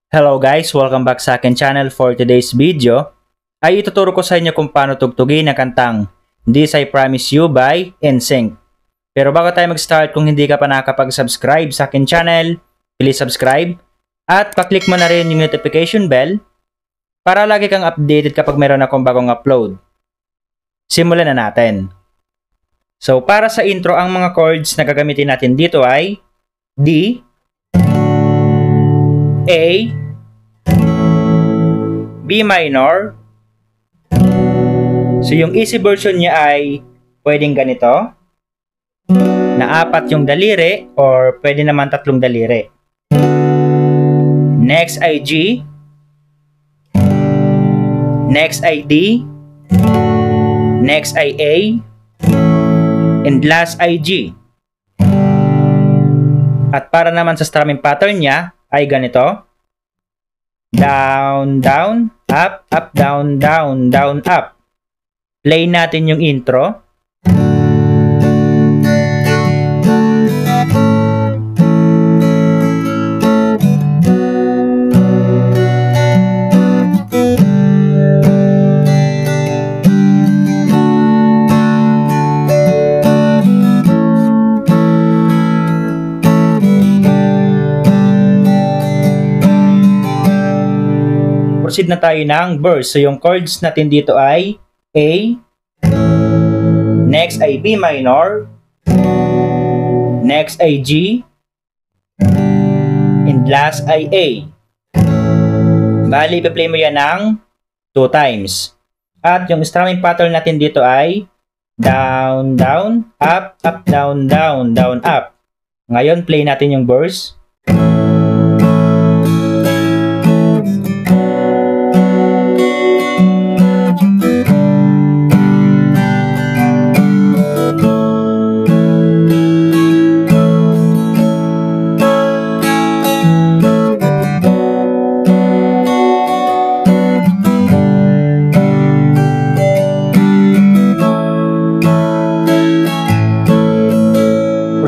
Hello guys! Welcome back sa akin channel. For today's video ay ituturo ko sa inyo kung paano tugtugin ang kantang This I Promise You by NSYNC. Pero bago tayo mag-start, kung hindi ka pa nakakapag-subscribe sa akin channel, please subscribe at paklik mo na rin yung notification bell para lagi kang updated kapag meron akong bagong upload. Simulan na natin. So para sa intro, ang mga chords na gagamitin natin dito ay D, A, B minor. So yung easy version niya ay pwedeng ganito, na 4 yung daliri or pwede naman 3 daliri. Next ay G, next ay D, next ay A, and last ay G. At para naman sa strumming pattern niya ay ganito. Down, down, up, up, down, down, down, up. Play natin yung intro. Proceed na tayo ng verse. So yung chords natin dito ay A, next ay B minor, next ay G, and last ay A. Bali, ipi-play mo yan ng 2 times. At yung strumming pattern natin dito ay down, down, up, up, down, down, down, up. Ngayon, play natin yung verse.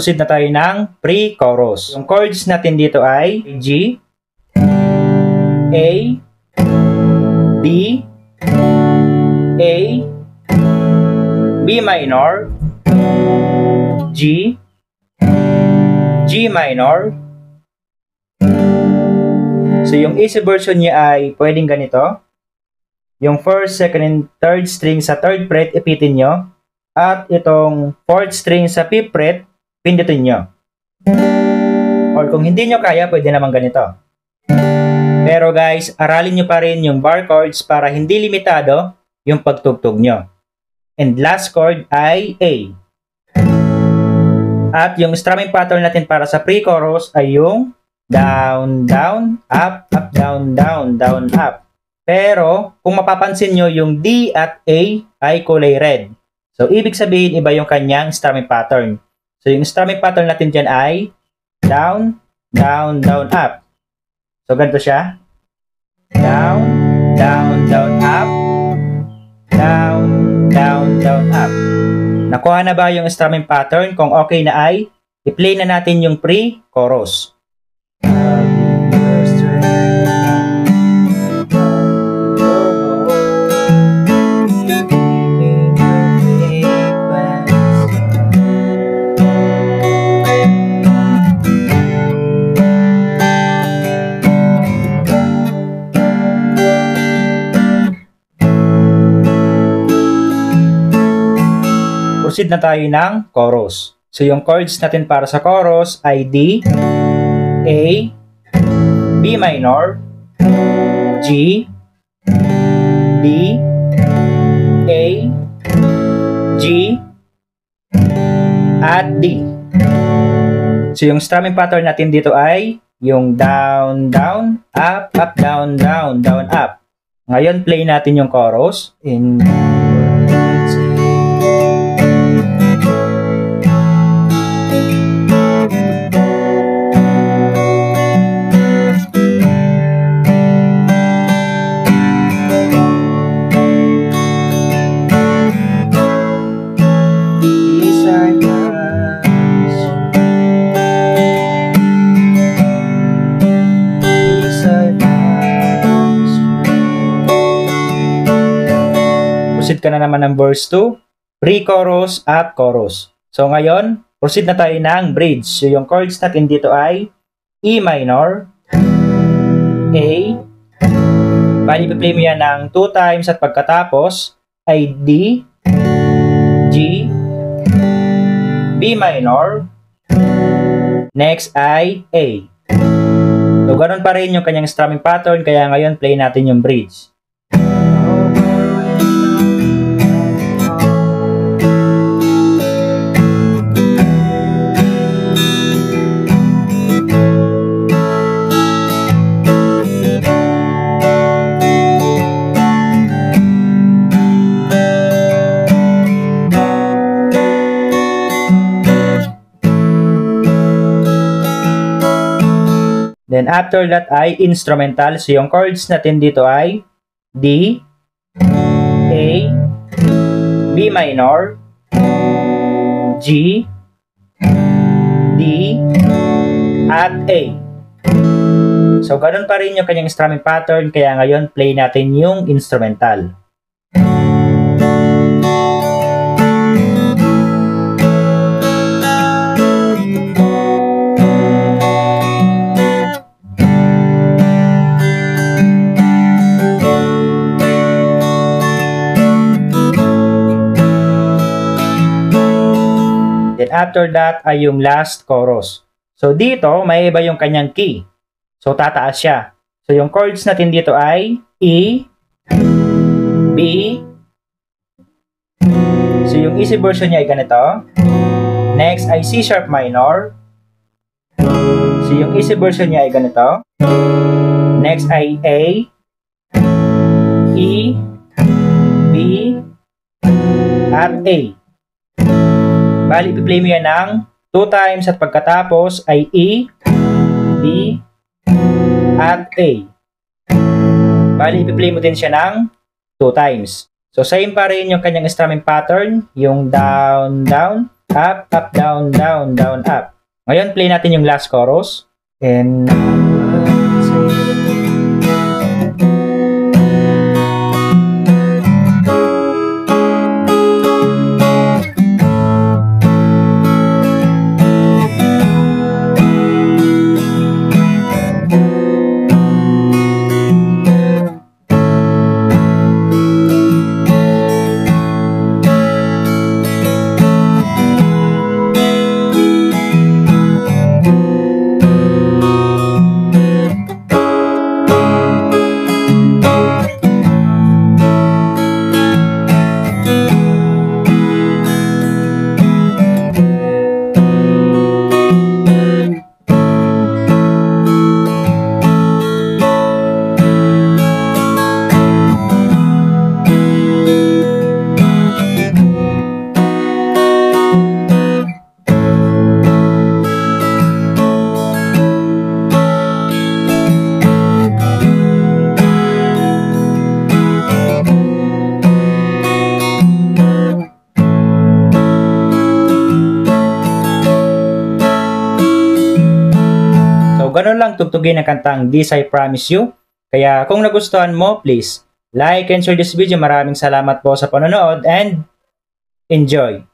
Proceed na tayo ng pre-chorus. Yung chords natin dito ay G, A, D, A, B minor, G, G minor. So yung easy version niya ay pwedeng ganito. Yung first, second, and third string sa third fret, ipitin nyo. At itong fourth string sa fifth fret, pindutin nyo. Or kung hindi nyo kaya, pwede naman ganito. Pero guys, aralin nyo pa rin yung bar chords para hindi limitado yung pagtugtog nyo. And last chord ay A. At yung strumming pattern natin para sa pre-chorus ay yung down, down, up, up, down, down, down, up. Pero kung mapapansin nyo, yung D at A ay kulay red. So ibig sabihin, iba yung kanyang strumming pattern. So, yung strumming pattern natin dyan ay down, down, down, up. So, ganito siya. Down, down, down, up. Down, down, down, up. Nakuha na ba yung strumming pattern? Kung okay na ay, i-play na natin yung pre-chorus. Proceed na tayo ng chorus. So, yung chords natin para sa chorus ay D, A, B minor, G, D, A, G, at D. So, yung strumming pattern natin dito ay yung down, down, up, up, down, down, down, up. Ngayon, play natin yung chorus in inside proceed ka na naman ng verse 2, pre-chorus at chorus. So ngayon, proceed na tayo ng bridge. So yung chords natin dito ay E minor, A, bali i-play mo yan ng 2 times at pagkatapos ay D, G, B minor, next ay A. So ganun pa rin yung kanyang strumming pattern, kaya ngayon play natin yung bridge. Then after that ay instrumental. So yung chords natin dito ay D, A, B minor, G, D, at A. So ganun pa rin yung kanyang strumming pattern, kaya ngayon play natin yung instrumental. Then after that ay yung last chorus. So dito, may iba yung kanyang key. So tataas siya. So yung chords natin dito ay E, B. So yung easy version niya ay ganito. Next ay C sharp minor. So yung easy version niya ay ganito. Next ay A, E, B, at A. Bali, i-play mo yan ng 2 times at pagkatapos ay E, B, at A. Bali, i-play mo din siya ng 2 times. So, same pa rin yung kanyang strumming pattern, yung down, down, up, up, down, down, down, up. Ngayon, play natin yung last chorus. And ganun lang tugtugin ang kantang This I Promise You. Kaya kung nagustuhan mo, please like and share this video. Maraming salamat po sa panonood and enjoy!